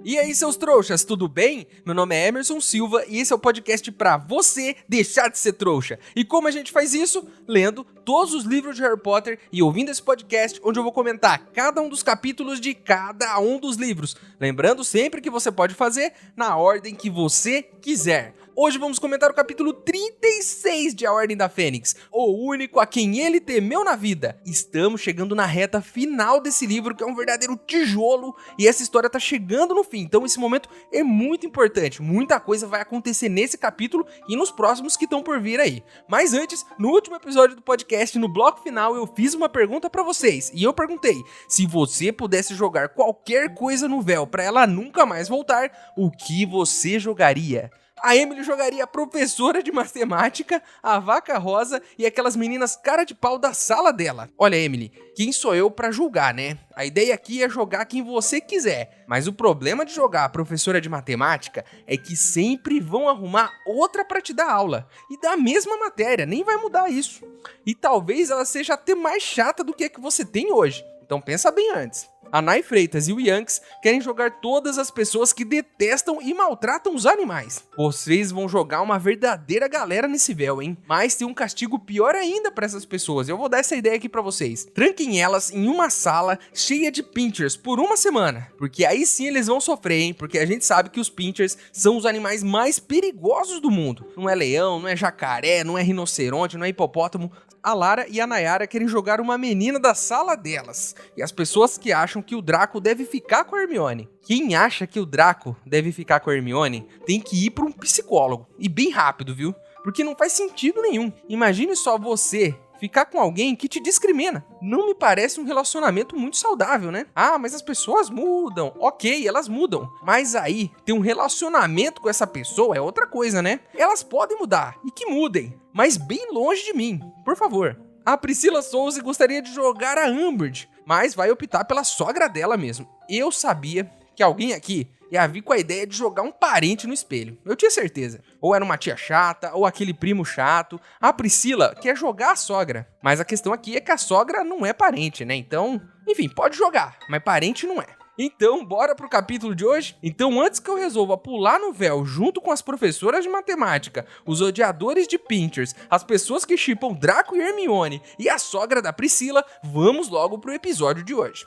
E aí, seus trouxas, tudo bem? Meu nome é Emerson Silva e esse é o podcast pra você deixar de ser trouxa. E como a gente faz isso? Lendo todos os livros de Harry Potter e ouvindo esse podcast, onde eu vou comentar cada um dos capítulos de cada um dos livros. Lembrando sempre que você pode fazer na ordem que você quiser. Hoje vamos comentar o capítulo 36 de A Ordem da Fênix, o único a quem ele temeu na vida. Estamos chegando na reta final desse livro, que é um verdadeiro tijolo, e essa história tá chegando no fim, então esse momento é muito importante. Muita coisa vai acontecer nesse capítulo e nos próximos que estão por vir aí. Mas antes, no último episódio do podcast, no bloco final, eu fiz uma pergunta pra vocês, e eu perguntei, se você pudesse jogar qualquer coisa no véu pra ela nunca mais voltar, o que você jogaria? A Emily jogaria a professora de matemática, a vaca rosa e aquelas meninas cara de pau da sala dela. Olha, Emily, quem sou eu pra julgar, né? A ideia aqui é jogar quem você quiser. Mas o problema de jogar a professora de matemática é que sempre vão arrumar outra pra te dar aula. E da mesma matéria, nem vai mudar isso. E talvez ela seja até mais chata do que a que você tem hoje. Então pensa bem antes. A Nay Freitas e o Yanks querem jogar todas as pessoas que detestam e maltratam os animais. Vocês vão jogar uma verdadeira galera nesse véu, hein? Mas tem um castigo pior ainda para essas pessoas. Eu vou dar essa ideia aqui para vocês. Tranquem elas em uma sala cheia de pinchers por uma semana. Porque aí sim eles vão sofrer, hein? Porque a gente sabe que os pinchers são os animais mais perigosos do mundo. Não é leão, não é jacaré, não é rinoceronte, não é hipopótamo. A Lara e a Nayara querem jogar uma menina da sala delas. E as pessoas que acham que o Draco deve ficar com a Hermione. Quem acha que o Draco deve ficar com a Hermione tem que ir para um psicólogo. E bem rápido, viu? Porque não faz sentido nenhum. Imagine só você ficar com alguém que te discrimina. Não me parece um relacionamento muito saudável, né? Ah, mas as pessoas mudam. Ok, elas mudam. Mas aí, ter um relacionamento com essa pessoa é outra coisa, né? Elas podem mudar. E que mudem. Mas bem longe de mim. Por favor. A Priscila Souza gostaria de jogar a Umbridge, mas vai optar pela sogra dela mesmo. Eu sabia que alguém aqui ia vir com a ideia de jogar um parente no espelho. Eu tinha certeza. Ou era uma tia chata, ou aquele primo chato. A Priscila quer jogar a sogra. Mas a questão aqui é que a sogra não é parente, né? Então, enfim, pode jogar, mas parente não é. Então, bora pro capítulo de hoje? Então, antes que eu resolva pular no véu junto com as professoras de matemática, os odiadores de pinchers, as pessoas que shippam Draco e Hermione e a sogra da Priscila, vamos logo pro episódio de hoje.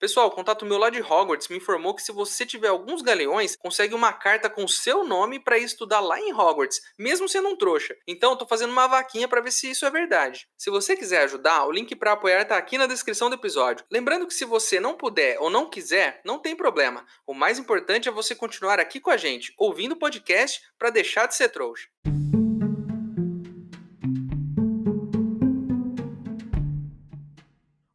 Pessoal, o contato meu lá de Hogwarts me informou que se você tiver alguns galeões, consegue uma carta com seu nome para ir estudar lá em Hogwarts, mesmo sendo um trouxa. Então, eu tô fazendo uma vaquinha para ver se isso é verdade. Se você quiser ajudar, o link para apoiar tá aqui na descrição do episódio. Lembrando que se você não puder ou não quiser, não tem problema. O mais importante é você continuar aqui com a gente, ouvindo o podcast para deixar de ser trouxa.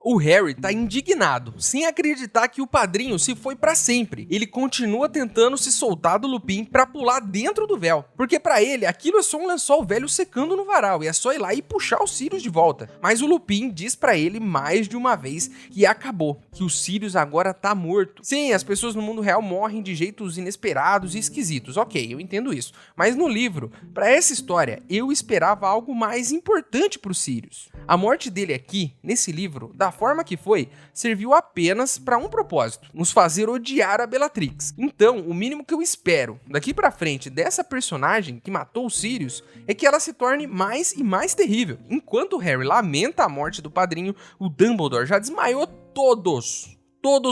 O Harry tá indignado, sem acreditar que o padrinho se foi pra sempre. Ele continua tentando se soltar do Lupin pra pular dentro do véu, porque pra ele aquilo é só um lençol velho secando no varal e é só ir lá e puxar os Sirius de volta. Mas o Lupin diz pra ele mais de uma vez que acabou, que o Sirius agora tá morto. Sim, as pessoas no mundo real morrem de jeitos inesperados e esquisitos, ok, eu entendo isso. Mas no livro, pra essa história, eu esperava algo mais importante pro Sirius. A morte dele aqui, nesse livro, da forma que foi, serviu apenas para um propósito: nos fazer odiar a Bellatrix. Então, o mínimo que eu espero daqui pra frente dessa personagem que matou o Sirius é que ela se torne mais e mais terrível. Enquanto o Harry lamenta a morte do padrinho, o Dumbledore já desmaiou todos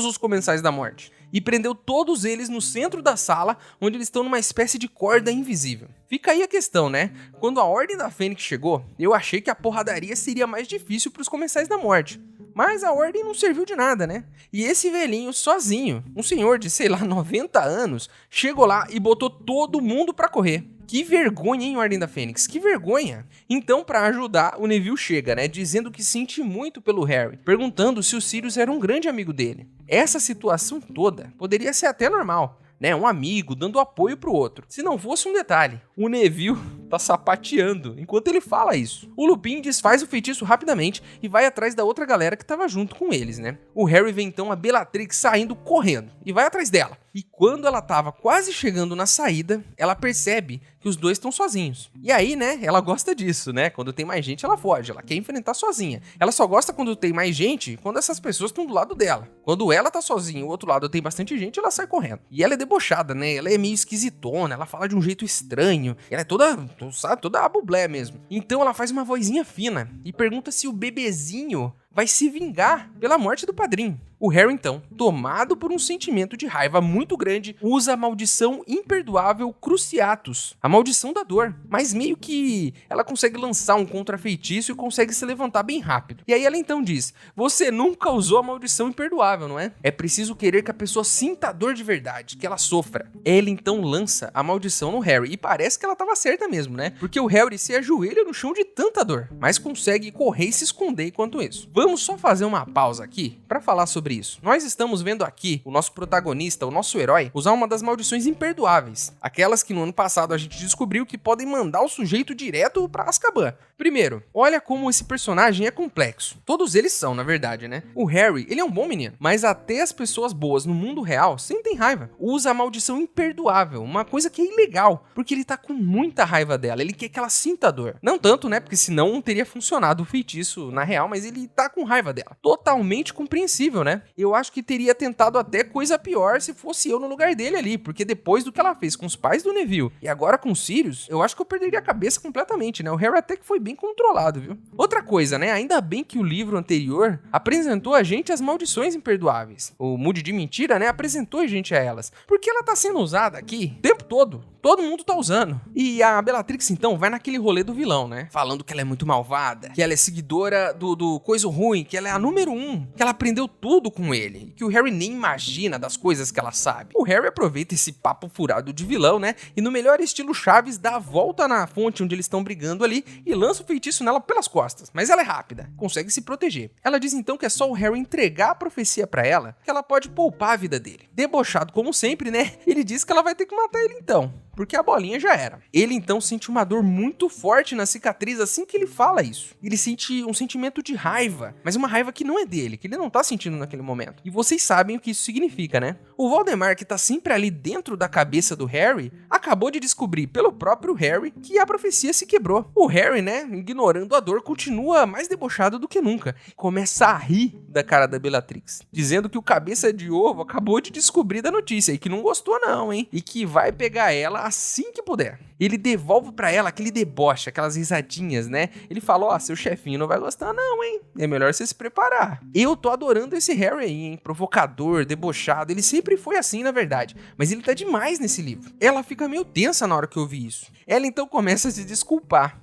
os comensais da morte e prendeu todos eles no centro da sala, onde eles estão numa espécie de corda invisível. Fica aí a questão, né? Quando a Ordem da Fênix chegou, eu achei que a porradaria seria mais difícil para os comensais da morte. Mas a Ordem não serviu de nada, né? E esse velhinho sozinho, um senhor de, sei lá, 90 anos, chegou lá e botou todo mundo pra correr. Que vergonha, hein, Ordem da Fênix? Que vergonha! Então, pra ajudar, o Neville chega, né, dizendo que sente muito pelo Harry, perguntando se o Sirius era um grande amigo dele. Essa situação toda poderia ser até normal, né, um amigo dando apoio pro outro, se não fosse um detalhe. O Neville tá sapateando enquanto ele fala isso. O Lupin desfaz o feitiço rapidamente e vai atrás da outra galera que tava junto com eles, né? O Harry vê então a Bellatrix saindo correndo e vai atrás dela. E quando ela tava quase chegando na saída, ela percebe que os dois estão sozinhos. E aí, né, ela gosta disso, né? Quando tem mais gente, ela foge, ela quer enfrentar sozinha. Ela só gosta quando tem mais gente, quando essas pessoas estão do lado dela. Quando ela tá sozinha e o outro lado tem bastante gente, ela sai correndo. E ela é debochada, né? Ela é meio esquisitona, ela fala de um jeito estranho. Ela é toda, sabe, toda abublé mesmo. Então ela faz uma vozinha fina e pergunta se o bebezinho vai se vingar pela morte do padrinho. O Harry, então, tomado por um sentimento de raiva muito grande, usa a maldição imperdoável Cruciatus, a maldição da dor. Mas meio que ela consegue lançar um contrafeitiço e consegue se levantar bem rápido. E aí ela então diz, você nunca usou a maldição imperdoável, não é? É preciso querer que a pessoa sinta a dor de verdade, que ela sofra. Ela então lança a maldição no Harry, e parece que ela estava certa mesmo, né? Porque o Harry se ajoelha no chão de tanta dor, mas consegue correr e se esconder enquanto isso. Vamos só fazer uma pausa aqui para falar sobre isso. Nós estamos vendo aqui o nosso protagonista, o nosso herói, usar uma das maldições imperdoáveis. Aquelas que no ano passado a gente descobriu que podem mandar o sujeito direto pra Azkaban. Primeiro, olha como esse personagem é complexo. Todos eles são, na verdade, né? O Harry, ele é um bom menino, mas até as pessoas boas no mundo real sentem raiva. Usa a maldição imperdoável, uma coisa que é ilegal, porque ele tá com muita raiva dela, ele quer que ela sinta a dor. Não tanto, né? Porque senão não teria funcionado o feitiço na real, mas ele tá com raiva dela. Totalmente compreensível, né? Eu acho que teria tentado até coisa pior se fosse eu no lugar dele ali, porque depois do que ela fez com os pais do Neville e agora com o Sirius, eu acho que eu perderia a cabeça completamente, né? O Harry até que foi bem controlado, viu? Outra coisa, né? Ainda bem que o livro anterior apresentou a gente as maldições imperdoáveis. O Moody de Mentira, né? Apresentou a gente a elas. Porque ela tá sendo usada aqui o tempo todo. Todo mundo tá usando. E a Bellatrix, então, vai naquele rolê do vilão, né? Falando que ela é muito malvada, que ela é seguidora do Coisa Ruim, que ela é a número 1, que ela aprendeu tudo com ele, que o Harry nem imagina das coisas que ela sabe. O Harry aproveita esse papo furado de vilão, né? E no melhor estilo Chaves, dá a volta na fonte onde eles estão brigando ali e lança o feitiço nela pelas costas. Mas ela é rápida, consegue se proteger. Ela diz então que é só o Harry entregar a profecia pra ela, que ela pode poupar a vida dele. Debochado como sempre, né? Ele diz que ela vai ter que matar ele então, porque a bolinha já era. Ele então sente uma dor muito forte na cicatriz assim que ele fala isso. Ele sente um sentimento de raiva, mas uma raiva que não é dele, que ele não tá sentindo naquele momento. E vocês sabem o que isso significa, né? O Voldemort, que tá sempre ali dentro da cabeça do Harry, acabou de descobrir pelo próprio Harry que a profecia se quebrou. O Harry, né, ignorando a dor, continua mais debochado do que nunca. Começa a rir da cara da Bellatrix, dizendo que o cabeça de ovo acabou de descobrir da notícia e que não gostou não, hein? E que vai pegar ela assim que puder. Ele devolve pra ela aquele deboche, aquelas risadinhas, né? Ele fala, ó, seu chefinho não vai gostar não, hein? É melhor você se preparar. Eu tô adorando esse Harry aí, hein? Provocador, debochado, ele sempre foi assim, na verdade. Mas ele tá demais nesse livro. Ela fica meio tensa na hora que eu vi isso. Ela então começa a se desculpar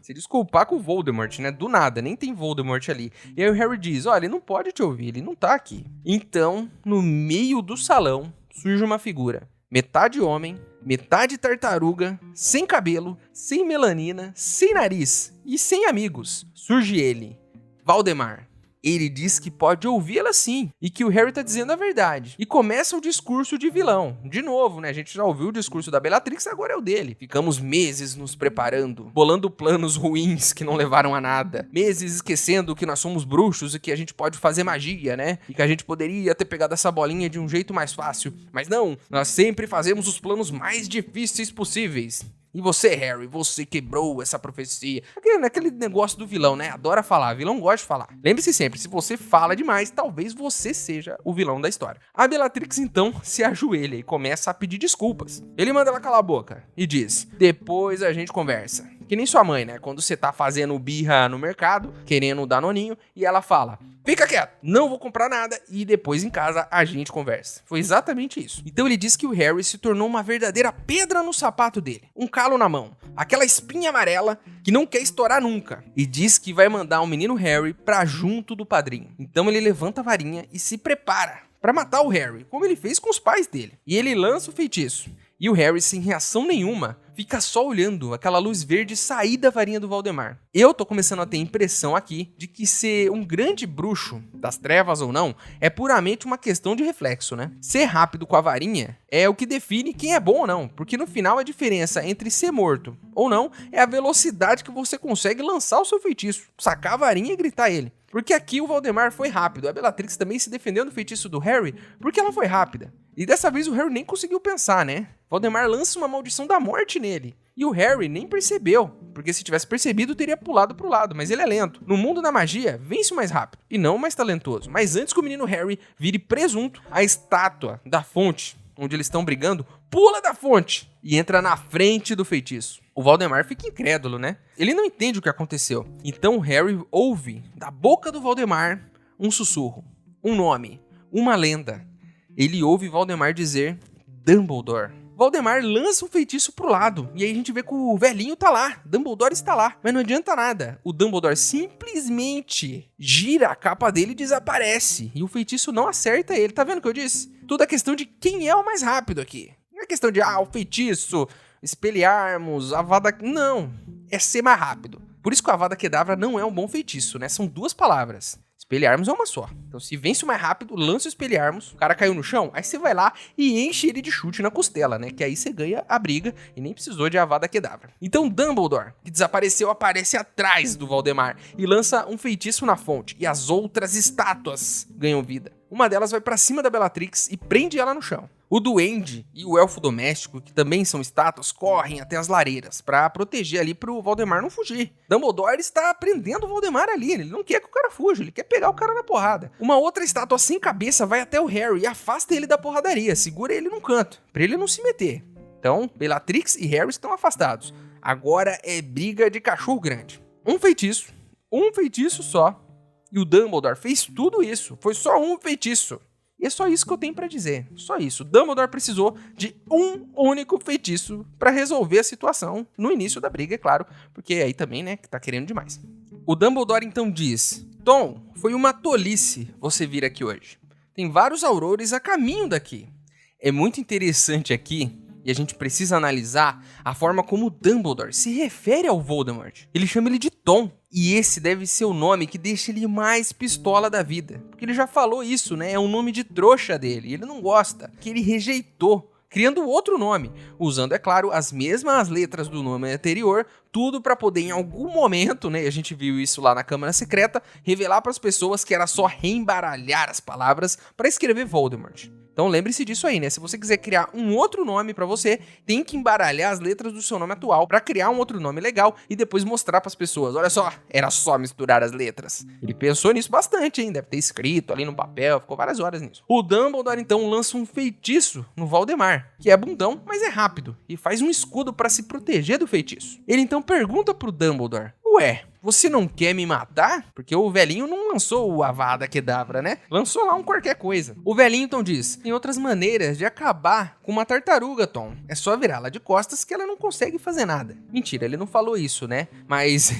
com o Voldemort, né? Do nada, nem tem Voldemort ali. E aí o Harry diz, ó, ele não pode te ouvir, ele não tá aqui. Então, no meio do salão, surge uma figura. Metade homem, metade tartaruga, sem cabelo, sem melanina, sem nariz e sem amigos. Surge ele, Valdemar. Ele diz que pode ouvi-la sim, e que o Harry tá dizendo a verdade. E começa o discurso de vilão. De novo, né? A gente já ouviu o discurso da Bellatrix, agora é o dele. Ficamos meses nos preparando, bolando planos ruins que não levaram a nada. Meses esquecendo que nós somos bruxos e que a gente pode fazer magia, né? E que a gente poderia ter pegado essa bolinha de um jeito mais fácil. Mas não, nós sempre fazemos os planos mais difíceis possíveis. E você, Harry, você quebrou essa profecia. Aquele negócio do vilão, né? Adora falar, vilão gosta de falar. Lembre-se sempre, se você fala demais, talvez você seja o vilão da história. A Bellatrix, então, se ajoelha e começa a pedir desculpas. Ele manda ela calar a boca e diz, depois a gente conversa. Que nem sua mãe, né? Quando você tá fazendo birra no mercado, querendo um danoninho, e ela fala, fica quieto, não vou comprar nada e depois em casa a gente conversa. Foi exatamente isso. Então ele diz que o Harry se tornou uma verdadeira pedra no sapato dele. Um calo na mão. Aquela espinha amarela que não quer estourar nunca. E diz que vai mandar o menino Harry pra junto do padrinho. Então ele levanta a varinha e se prepara pra matar o Harry, como ele fez com os pais dele. E ele lança o feitiço. E o Harry, sem reação nenhuma, fica só olhando aquela luz verde sair da varinha do Voldemort. Eu tô começando a ter a impressão aqui de que ser um grande bruxo, das trevas ou não, é puramente uma questão de reflexo, né? Ser rápido com a varinha é o que define quem é bom ou não, porque no final a diferença entre ser morto ou não é a velocidade que você consegue lançar o seu feitiço, sacar a varinha e gritar ele. Porque aqui o Voldemort foi rápido, a Bellatrix também se defendeu do feitiço do Harry porque ela foi rápida. E dessa vez o Harry nem conseguiu pensar, né? Voldemort lança uma maldição da morte nele. E o Harry nem percebeu, porque se tivesse percebido teria pulado pro lado, mas ele é lento. No mundo da magia, vence o mais rápido, e não o mais talentoso. Mas antes que o menino Harry vire presunto, a estátua da fonte, onde eles estão brigando, pula da fonte e entra na frente do feitiço. O Voldemort fica incrédulo, né? Ele não entende o que aconteceu. Então o Harry ouve da boca do Voldemort um sussurro, um nome, uma lenda. Ele ouve Voldemort dizer Dumbledore. Voldemort lança um feitiço pro lado, e aí a gente vê que o velhinho tá lá, Dumbledore está lá, mas não adianta nada. O Dumbledore simplesmente gira a capa dele e desaparece, e o feitiço não acerta ele, tá vendo o que eu disse? Tudo é questão de quem é o mais rápido aqui. Não é questão de, o feitiço, espelharmos, Avada... Não, é ser mais rápido. Por isso que o Avada Kedavra não é um bom feitiço, né? São duas palavras. Espelharmos é uma só. Então, se vence o mais rápido, lança o espelharmos, o cara caiu no chão, aí você vai lá e enche ele de chute na costela, né? Que aí você ganha a briga e nem precisou de Avada Kedavra. Então, Dumbledore, que desapareceu, aparece atrás do Voldemort e lança um feitiço na fonte. E as outras estátuas ganham vida. Uma delas vai pra cima da Bellatrix e prende ela no chão. O duende e o elfo doméstico, que também são estátuas, correm até as lareiras pra proteger ali pro Voldemort não fugir. Dumbledore está prendendo o Voldemort ali, ele não quer que o cara fuja, ele quer pegar o cara na porrada. Uma outra estátua sem cabeça vai até o Harry e afasta ele da porradaria, segura ele num canto, pra ele não se meter. Então, Bellatrix e Harry estão afastados. Agora é briga de cachorro grande. Um feitiço só. E o Dumbledore fez tudo isso, foi só um feitiço. E é só isso que eu tenho pra dizer, só isso. Dumbledore precisou de um único feitiço pra resolver a situação no início da briga, é claro, porque aí também, né, que tá querendo demais. O Dumbledore então diz, Tom, foi uma tolice você vir aqui hoje. Tem vários aurores a caminho daqui. É muito interessante aqui, e a gente precisa analisar a forma como o Dumbledore se refere ao Voldemort. Ele chama ele de Tom. E esse deve ser o nome que deixa ele mais pistola da vida. Porque ele já falou isso, né? É um nome de trouxa dele. Ele não gosta. Que ele rejeitou. Criando outro nome. Usando, é claro, as mesmas letras do nome anterior. Tudo para poder, em algum momento, né? A gente viu isso lá na Câmara Secreta. Revelar para as pessoas que era só reembaralhar as palavras para escrever Voldemort. Então lembre-se disso aí, né? Se você quiser criar um outro nome pra você, tem que embaralhar as letras do seu nome atual pra criar um outro nome legal e depois mostrar pras pessoas. Olha só, era só misturar as letras. Ele pensou nisso bastante, hein? Deve ter escrito ali no papel, ficou várias horas nisso. O Dumbledore, então, lança um feitiço no Voldemort, que é bundão, mas é rápido, e faz um escudo pra se proteger do feitiço. Ele, então, pergunta pro Dumbledore, ué, você não quer me matar? Porque o velhinho não lançou o Avada Kedavra, né? Lançou lá um qualquer coisa. O velhinho então diz, tem outras maneiras de acabar com uma tartaruga, Tom. É só virá-la de costas que ela não consegue fazer nada. Mentira, ele não falou isso, né? Mas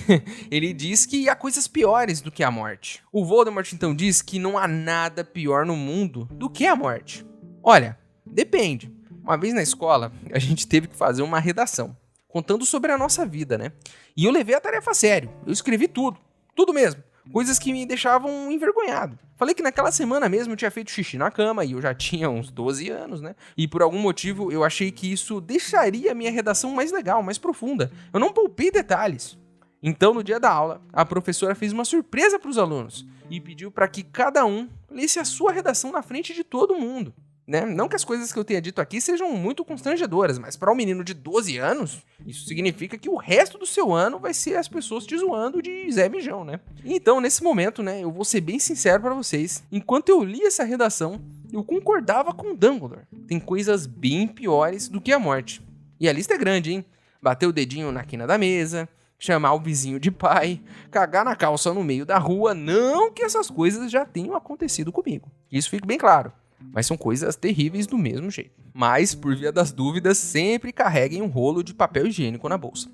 ele diz que há coisas piores do que a morte. O Voldemort então diz que não há nada pior no mundo do que a morte. Olha, depende. Uma vez na escola, a gente teve que fazer uma redação contando sobre a nossa vida, né? E eu levei a tarefa a sério. Eu escrevi tudo mesmo. Coisas que me deixavam envergonhado. Falei que naquela semana mesmo eu tinha feito xixi na cama e eu já tinha uns 12 anos, né? E por algum motivo eu achei que isso deixaria a minha redação mais legal, mais profunda. Eu não poupei detalhes. Então, no dia da aula, a professora fez uma surpresa para os alunos e pediu para que cada um lesse a sua redação na frente de todo mundo. Né? Não que as coisas que eu tenha dito aqui sejam muito constrangedoras, mas para um menino de 12 anos, isso significa que o resto do seu ano vai ser as pessoas te zoando de Zé Mijão, né? Então, nesse momento, né, eu vou ser bem sincero para vocês, enquanto eu li essa redação, eu concordava com Dumbledore. Tem coisas bem piores do que a morte. E a lista é grande, hein? Bater o dedinho na quina da mesa, chamar o vizinho de pai, cagar na calça no meio da rua, não que essas coisas já tenham acontecido comigo. Isso fica bem claro. Mas são coisas terríveis do mesmo jeito. Mas, por via das dúvidas, sempre carreguem um rolo de papel higiênico na bolsa.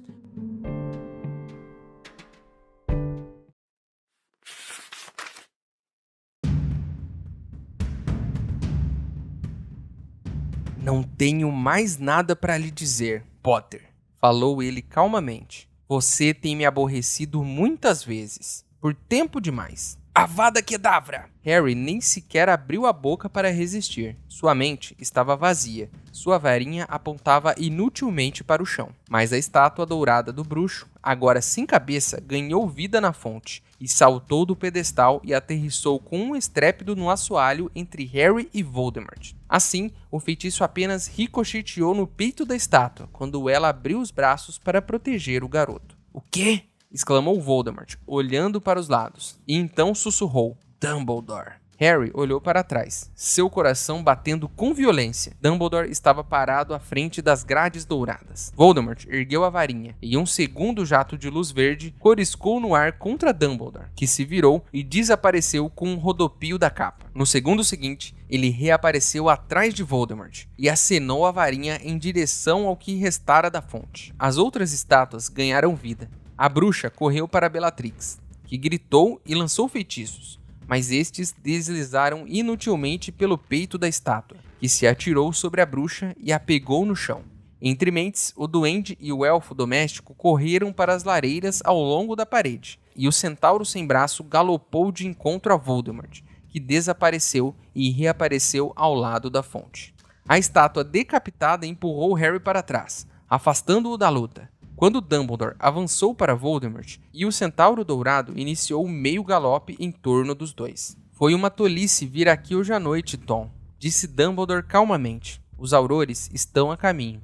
Não tenho mais nada para lhe dizer, Potter, falou ele calmamente. Você tem me aborrecido muitas vezes, por tempo demais. Avada Kedavra! Harry nem sequer abriu a boca para resistir. Sua mente estava vazia. Sua varinha apontava inutilmente para o chão. Mas a estátua dourada do bruxo, agora sem cabeça, ganhou vida na fonte e saltou do pedestal e aterrissou com um estrépito no assoalho entre Harry e Voldemort. Assim, o feitiço apenas ricocheteou no peito da estátua, quando ela abriu os braços para proteger o garoto. O quê? Exclamou Voldemort, olhando para os lados, e então sussurrou, Dumbledore. Harry olhou para trás, seu coração batendo com violência. Dumbledore estava parado à frente das grades douradas. Voldemort ergueu a varinha, e um segundo jato de luz verde coriscou no ar contra Dumbledore, que se virou e desapareceu com um rodopio da capa. No segundo seguinte, ele reapareceu atrás de Voldemort e acenou a varinha em direção ao que restara da fonte. As outras estátuas ganharam vida. A bruxa correu para Bellatrix, que gritou e lançou feitiços, mas estes deslizaram inutilmente pelo peito da estátua, que se atirou sobre a bruxa e a pegou no chão. Entre mentes, o duende e o elfo doméstico correram para as lareiras ao longo da parede, e o centauro sem braço galopou de encontro a Voldemort, que desapareceu e reapareceu ao lado da fonte. A estátua decapitada empurrou Harry para trás, afastando-o da luta. Quando Dumbledore avançou para Voldemort e o Centauro Dourado iniciou um meio galope em torno dos dois. Foi uma tolice vir aqui hoje à noite, Tom, disse Dumbledore calmamente. Os aurores estão a caminho.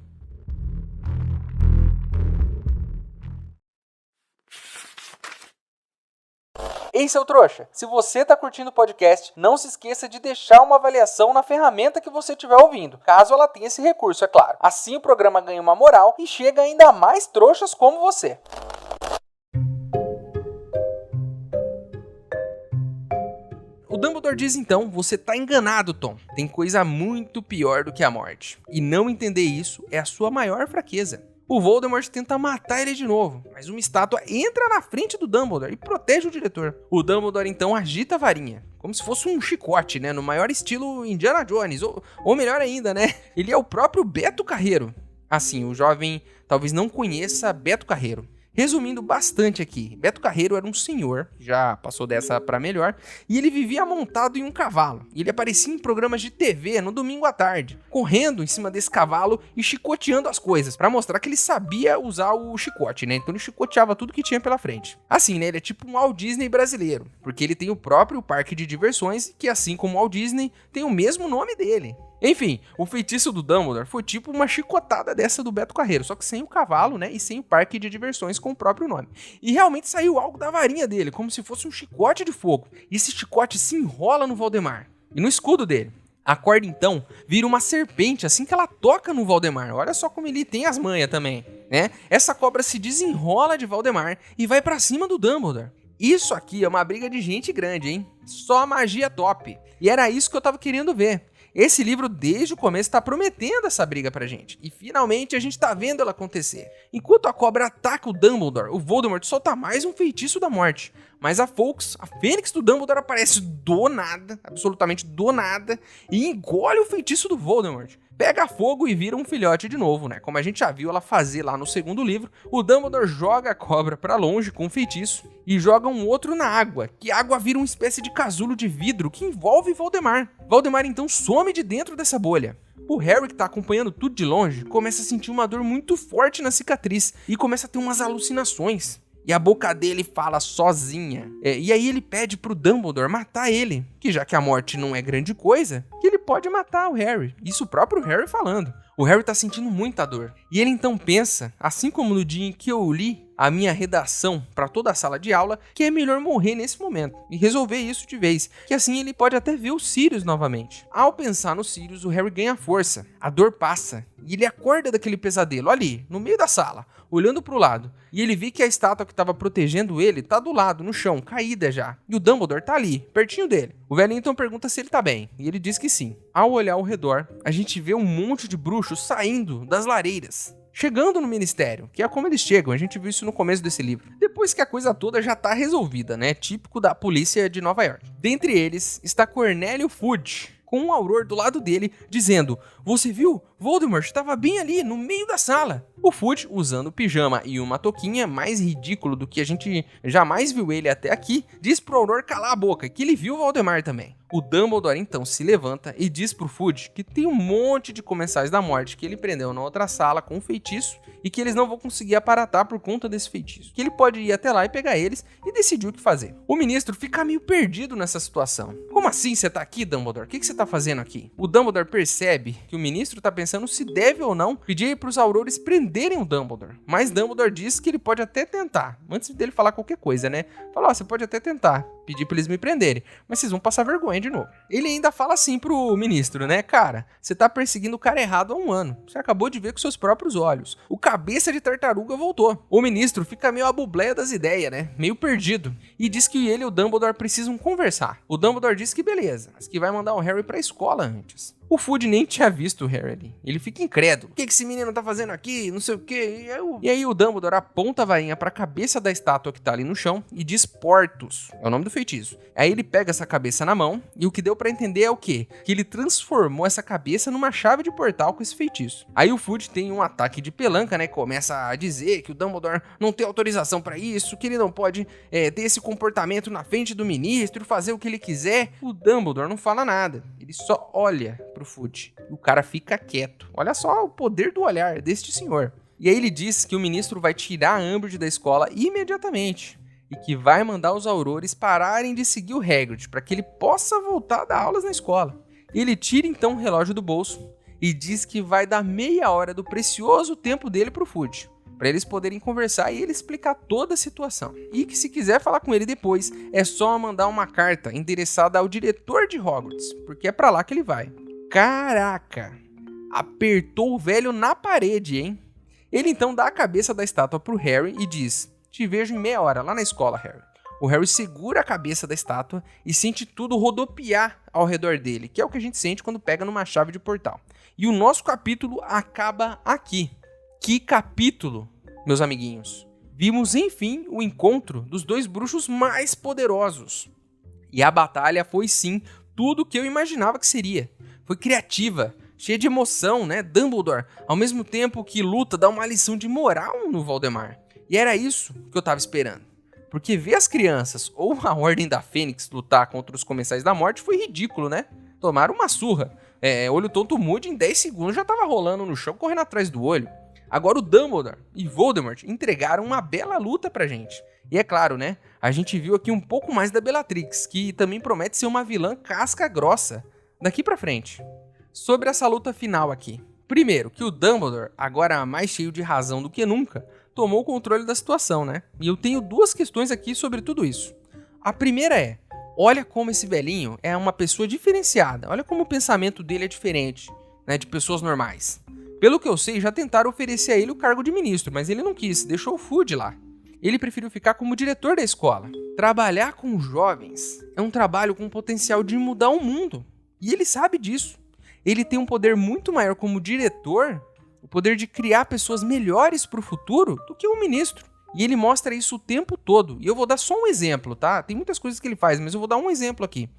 Ei, seu trouxa, se você tá curtindo o podcast, não se esqueça de deixar uma avaliação na ferramenta que você estiver ouvindo, caso ela tenha esse recurso, é claro. Assim o programa ganha uma moral e chega ainda a mais trouxas como você. O Dumbledore diz então, você tá enganado, Tom. Tem coisa muito pior do que a morte. E não entender isso é a sua maior fraqueza. O Voldemort tenta matar ele de novo, mas uma estátua entra na frente do Dumbledore e protege o diretor. O Dumbledore então agita a varinha, como se fosse um chicote, né? No maior estilo Indiana Jones, ou melhor ainda, né? Ele é o próprio Beto Carreiro. Assim, o jovem talvez não conheça Beto Carreiro. Resumindo bastante aqui, Beto Carreiro era um senhor, já passou dessa pra melhor, e ele vivia montado em um cavalo. E ele aparecia em programas de TV no domingo à tarde, correndo em cima desse cavalo e chicoteando as coisas, pra mostrar que ele sabia usar o chicote, né? Então ele chicoteava tudo que tinha pela frente. Assim, né? Ele é tipo um Walt Disney brasileiro, porque ele tem o próprio parque de diversões, que assim como o Walt Disney, tem o mesmo nome dele. Enfim, o feitiço do Dumbledore foi tipo uma chicotada dessa do Beto Carreiro, só que sem o cavalo, né, e sem o parque de diversões com o próprio nome. E realmente saiu algo da varinha dele, como se fosse um chicote de fogo. E esse chicote se enrola no Valdemar e no escudo dele. A corda então vira uma serpente assim que ela toca no Valdemar. Olha só como ele tem as manhas também, né? Essa cobra se desenrola de Valdemar e vai pra cima do Dumbledore. Isso aqui é uma briga de gente grande, hein? Só magia top. E era isso que eu tava querendo ver. Esse livro, desde o começo, está prometendo essa briga pra gente. E finalmente a gente tá vendo ela acontecer. Enquanto a cobra ataca o Dumbledore, o Voldemort solta mais um feitiço da morte. Mas a Fawkes, a fênix do Dumbledore, aparece do nada, absolutamente do nada, e engole o feitiço do Voldemort. Pega fogo e vira um filhote de novo, né? Como a gente já viu ela fazer lá no segundo livro, o Dumbledore joga a cobra pra longe com um feitiço e joga um outro na água, que a água vira uma espécie de casulo de vidro que envolve Valdemar. Valdemar então some de dentro dessa bolha. O Harry, que tá acompanhando tudo de longe, começa a sentir uma dor muito forte na cicatriz e começa a ter umas alucinações. E a boca dele fala sozinha. E aí ele pede pro Dumbledore matar ele. Que já que a morte não é grande coisa, que ele pode matar o Harry. Isso o próprio Harry falando. O Harry tá sentindo muita dor. E ele então pensa, assim como no dia em que eu li a minha redação para toda a sala de aula, que é melhor morrer nesse momento e resolver isso de vez, que assim ele pode até ver o Sirius novamente. Ao pensar no Sirius, o Harry ganha força, a dor passa e ele acorda daquele pesadelo ali, no meio da sala, olhando pro lado, e ele vê que a estátua que estava protegendo ele tá do lado, no chão, caída já, e o Dumbledore tá ali, pertinho dele. O velho então pergunta se ele tá bem, e ele diz que sim. Ao olhar ao redor, a gente vê um monte de bruxos saindo das lareiras, chegando no ministério, que é como eles chegam, a gente viu isso no começo desse livro. Depois que a coisa toda já tá resolvida, né? Típico da polícia de Nova York. Dentre eles está Cornélio Fudge, com um Auror do lado dele, dizendo: "Você viu? Voldemort estava bem ali, no meio da sala." O Fudge, usando pijama e uma touquinha, mais ridículo do que a gente jamais viu ele até aqui, diz pro Auror calar a boca, que ele viu o Valdemar também. O Dumbledore então se levanta e diz pro Fudge que tem um monte de comensais da morte que ele prendeu na outra sala com um feitiço e que eles não vão conseguir aparatar por conta desse feitiço. Que ele pode ir até lá e pegar eles e decidir o que fazer. O ministro fica meio perdido nessa situação. Como assim você tá aqui, Dumbledore? O que você tá fazendo aqui? O Dumbledore percebe que o ministro tá pensando se deve ou não pedir pros Aurores prenderem o Dumbledore. Mas Dumbledore diz que ele pode até tentar. Antes dele falar qualquer coisa, né? Fala, você pode até tentar pedir pra eles me prenderem, mas vocês vão passar vergonha de novo. Ele ainda fala assim pro ministro, né? Cara, você tá perseguindo o cara errado há 1 ano. Você acabou de ver com seus próprios olhos. O cabeça de tartaruga voltou. O ministro fica meio abubleia das ideias, né? Meio perdido. E diz que ele e o Dumbledore precisam conversar. O Dumbledore diz que beleza, mas que vai mandar o Harry pra escola antes. O Fudge nem tinha visto o Harry ali. Ele fica incrédulo. O que esse menino tá fazendo aqui? Não sei o quê. E aí o Dumbledore aponta a varinha pra cabeça da estátua que tá ali no chão e diz Portus. É o nome do feitiço. Aí ele pega essa cabeça na mão e o que deu pra entender é o quê? Que ele transformou essa cabeça numa chave de portal com esse feitiço. Aí o Fudge tem um ataque de pelanca, né? Começa a dizer que o Dumbledore não tem autorização pra isso, que ele não pode ter esse comportamento na frente do ministro, fazer o que ele quiser. O Dumbledore não fala nada. Ele só olha pro Fudge. E o cara fica quieto. Olha só o poder do olhar deste senhor. E aí ele diz que o ministro vai tirar a Umbridge da escola imediatamente. E que vai mandar os Aurores pararem de seguir o Hagrid, para que ele possa voltar a dar aulas na escola. Ele tira então o relógio do bolso e diz que vai dar meia hora do precioso tempo dele pro Fudge, para eles poderem conversar e ele explicar toda a situação. E que se quiser falar com ele depois, é só mandar uma carta endereçada ao diretor de Hogwarts, porque é para lá que ele vai. Caraca! Apertou o velho na parede, hein? Ele então dá a cabeça da estátua pro Harry e diz: "Te vejo em meia hora lá na escola, Harry." O Harry segura a cabeça da estátua e sente tudo rodopiar ao redor dele, que é o que a gente sente quando pega numa chave de portal. E o nosso capítulo acaba aqui. Que capítulo, meus amiguinhos! Vimos, enfim, o encontro dos 2 bruxos mais poderosos. E a batalha foi, sim, tudo o que eu imaginava que seria. Foi criativa, cheia de emoção, né? Dumbledore, ao mesmo tempo que luta, dá uma lição de moral no Valdemar. E era isso que eu tava esperando. Porque ver as crianças ou a Ordem da Fênix lutar contra os Comensais da Morte foi ridículo, né? Tomaram uma surra. Olho tonto mude em 10 segundos já tava rolando no chão, correndo atrás do olho. Agora o Dumbledore e Voldemort entregaram uma bela luta pra gente. E é claro, né? A gente viu aqui um pouco mais da Bellatrix, que também promete ser uma vilã casca grossa daqui pra frente. Sobre essa luta final aqui. Primeiro, que o Dumbledore, agora mais cheio de razão do que nunca, tomou o controle da situação, né? E eu tenho 2 questões aqui sobre tudo isso. A primeira é: olha como esse velhinho é uma pessoa diferenciada. Olha como o pensamento dele é diferente, né, de pessoas normais. Pelo que eu sei, já tentaram oferecer a ele o cargo de ministro, mas ele não quis, deixou o Fudge lá. Ele preferiu ficar como diretor da escola. Trabalhar com jovens é um trabalho com potencial de mudar o mundo. E ele sabe disso. Ele tem um poder muito maior como diretor, o poder de criar pessoas melhores para o futuro, do que um ministro. E ele mostra isso o tempo todo. E eu vou dar só um exemplo, tá? Tem muitas coisas que ele faz, mas eu vou dar um exemplo aqui.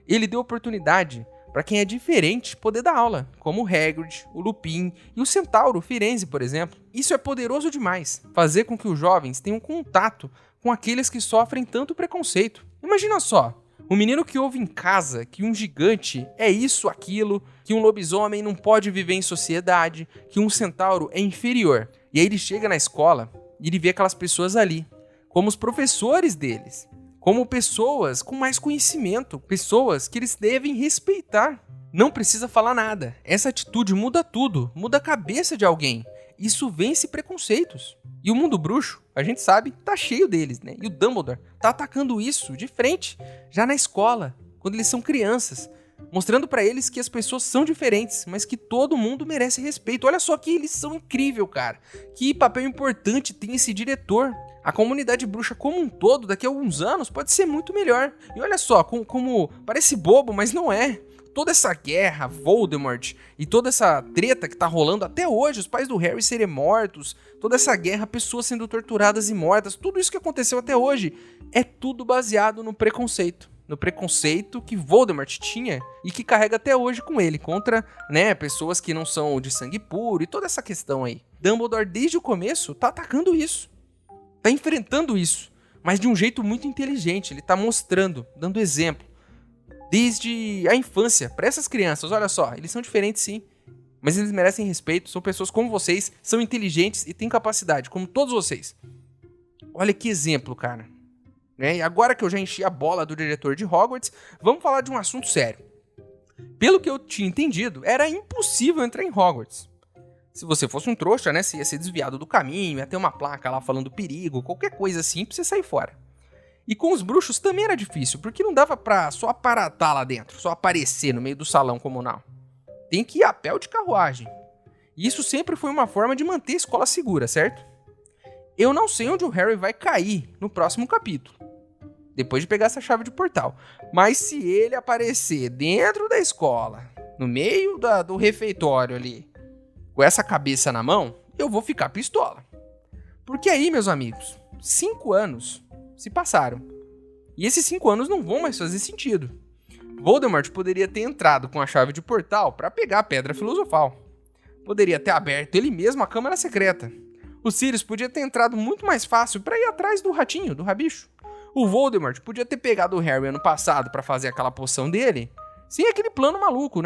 Ele deu oportunidade para quem é diferente poder dar aula, como o Hagrid, o Lupin e o Centauro, o Firenze, por exemplo. Isso é poderoso demais. Fazer com que os jovens tenham contato com aqueles que sofrem tanto preconceito. Imagina só. Um menino que ouve em casa que um gigante é isso, aquilo, que um lobisomem não pode viver em sociedade, que um centauro é inferior. E aí ele chega na escola e ele vê aquelas pessoas ali, como os professores deles, como pessoas com mais conhecimento, pessoas que eles devem respeitar. Não precisa falar nada. Essa atitude muda tudo, muda a cabeça de alguém. Isso vence preconceitos. E o mundo bruxo, a gente sabe, tá cheio deles, né? E o Dumbledore tá atacando isso de frente, já na escola, quando eles são crianças, mostrando pra eles que as pessoas são diferentes, mas que todo mundo merece respeito. Olha só que lição incrível, cara. Que papel importante tem esse diretor. A comunidade bruxa como um todo, daqui a alguns anos, pode ser muito melhor. E olha só, como parece bobo, mas não é. Toda essa guerra, Voldemort, e toda essa treta que tá rolando até hoje, os pais do Harry serem mortos, toda essa guerra, pessoas sendo torturadas e mortas, tudo isso que aconteceu até hoje, é tudo baseado no preconceito, no preconceito que Voldemort tinha e que carrega até hoje com ele, contra, pessoas que não são de sangue puro e toda essa questão aí. Dumbledore, desde o começo, tá atacando isso, tá enfrentando isso, mas de um jeito muito inteligente. Ele tá mostrando, dando exemplo, desde a infância, para essas crianças. Olha só, eles são diferentes sim, mas eles merecem respeito, são pessoas como vocês, são inteligentes e têm capacidade, como todos vocês. Olha que exemplo, cara. E agora que eu já enchi a bola do diretor de Hogwarts, vamos falar de um assunto sério. Pelo que eu tinha entendido, era impossível entrar em Hogwarts. Se você fosse um trouxa, você ia ser desviado do caminho, ia ter uma placa lá falando perigo, qualquer coisa assim pra você sair fora. E com os bruxos também era difícil, porque não dava pra só aparatar lá dentro, só aparecer no meio do salão comunal. Tem que ir a pé ou de carruagem. E isso sempre foi uma forma de manter a escola segura, certo? Eu não sei onde o Harry vai cair no próximo capítulo, depois de pegar essa chave de portal. Mas se ele aparecer dentro da escola, no meio do refeitório ali, com essa cabeça na mão, eu vou ficar pistola. Porque aí, meus amigos, 5 anos se passaram. E esses 5 anos não vão mais fazer sentido. Voldemort poderia ter entrado com a chave de portal para pegar a Pedra Filosofal. Poderia ter aberto ele mesmo a Câmara Secreta. O Sirius podia ter entrado muito mais fácil para ir atrás do ratinho, do rabicho. O Voldemort podia ter pegado o Harry ano passado para fazer aquela poção dele, sem aquele plano maluco,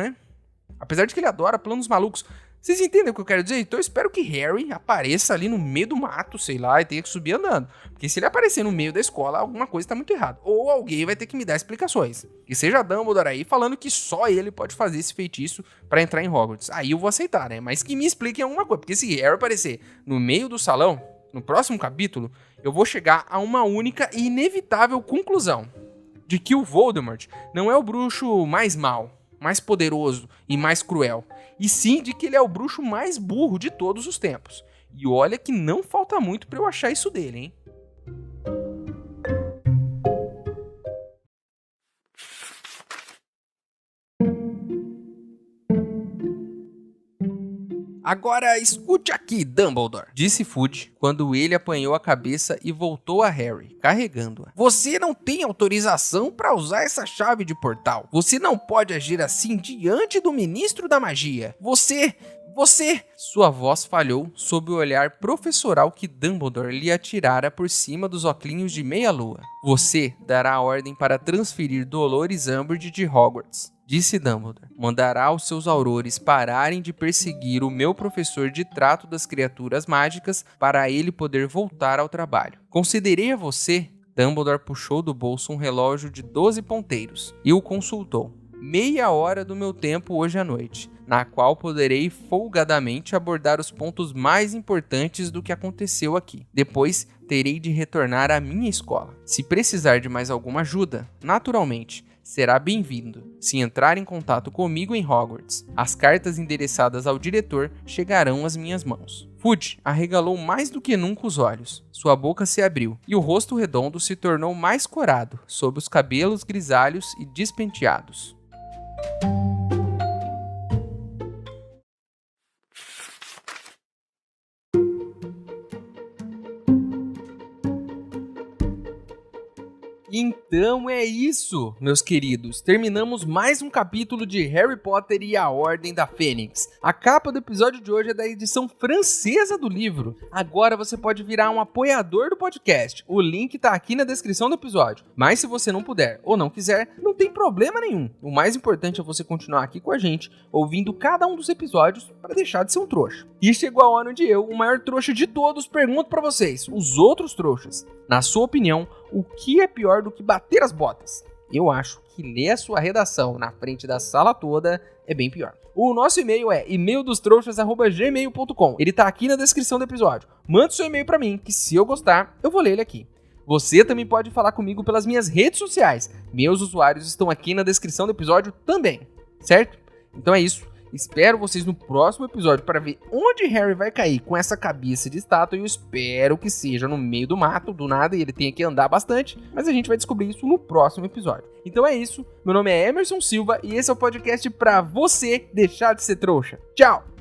Apesar de que ele adora planos malucos. Vocês entendem o que eu quero dizer? Então eu espero que Harry apareça ali no meio do mato, sei lá, e tenha que subir andando. Porque se ele aparecer no meio da escola, alguma coisa tá muito errada. Ou alguém vai ter que me dar explicações. Que seja Dumbledore aí falando que só ele pode fazer esse feitiço pra entrar em Hogwarts. Aí eu vou aceitar, Mas que me expliquem alguma coisa. Porque se Harry aparecer no meio do salão, no próximo capítulo, eu vou chegar a uma única e inevitável conclusão. De que o Voldemort não é o bruxo mais mau, mais poderoso e mais cruel, e sim de que ele é o bruxo mais burro de todos os tempos. E olha que não falta muito pra eu achar isso dele, hein? Agora escute aqui, Dumbledore, disse Fudge quando ele apanhou a cabeça e voltou a Harry, carregando-a. Você não tem autorização para usar essa chave de portal. Você não pode agir assim diante do ministro da magia. Você... Sua voz falhou sob o olhar professoral que Dumbledore lhe atirara por cima dos óculos de meia-lua. Você dará a ordem para transferir Dolores Umbridge de Hogwarts, disse Dumbledore. Mandará os seus aurores pararem de perseguir o meu professor de trato das criaturas mágicas para ele poder voltar ao trabalho. Concederei a você... Dumbledore puxou do bolso um relógio de 12 ponteiros e o consultou. 30 minutos do meu tempo hoje à noite, na qual poderei folgadamente abordar os pontos mais importantes do que aconteceu aqui. Depois, terei de retornar à minha escola. Se precisar de mais alguma ajuda, naturalmente, será bem-vindo se entrar em contato comigo em Hogwarts. As cartas endereçadas ao diretor chegarão às minhas mãos. Fudge arregalou mais do que nunca os olhos. Sua boca se abriu e o rosto redondo se tornou mais corado, sob os cabelos grisalhos e despenteados. Então é isso, meus queridos. Terminamos mais um capítulo de Harry Potter e a Ordem da Fênix. A capa do episódio de hoje é da edição francesa do livro. Agora você pode virar um apoiador do podcast. O link tá aqui na descrição do episódio. Mas se você não puder ou não quiser, não tem problema nenhum. O mais importante é você continuar aqui com a gente, ouvindo cada um dos episódios para deixar de ser um trouxa. E chegou a hora onde eu, o maior trouxa de todos, pergunto para vocês, os outros trouxas, na sua opinião, o que é pior do que bater as botas? Eu acho que ler a sua redação na frente da sala toda é bem pior. O nosso e-mail é emaildostrouxas@gmail.com. Ele tá aqui na descrição do episódio. Manda seu e-mail pra mim, que se eu gostar, eu vou ler ele aqui. Você também pode falar comigo pelas minhas redes sociais. Meus usuários estão aqui na descrição do episódio também, certo? Então é isso. Espero vocês no próximo episódio para ver onde Harry vai cair com essa cabeça de estátua. E eu espero que seja no meio do mato, do nada, e ele tenha que andar bastante. Mas a gente vai descobrir isso no próximo episódio. Então é isso. Meu nome é Emerson Silva e esse é o podcast para você deixar de ser trouxa. Tchau!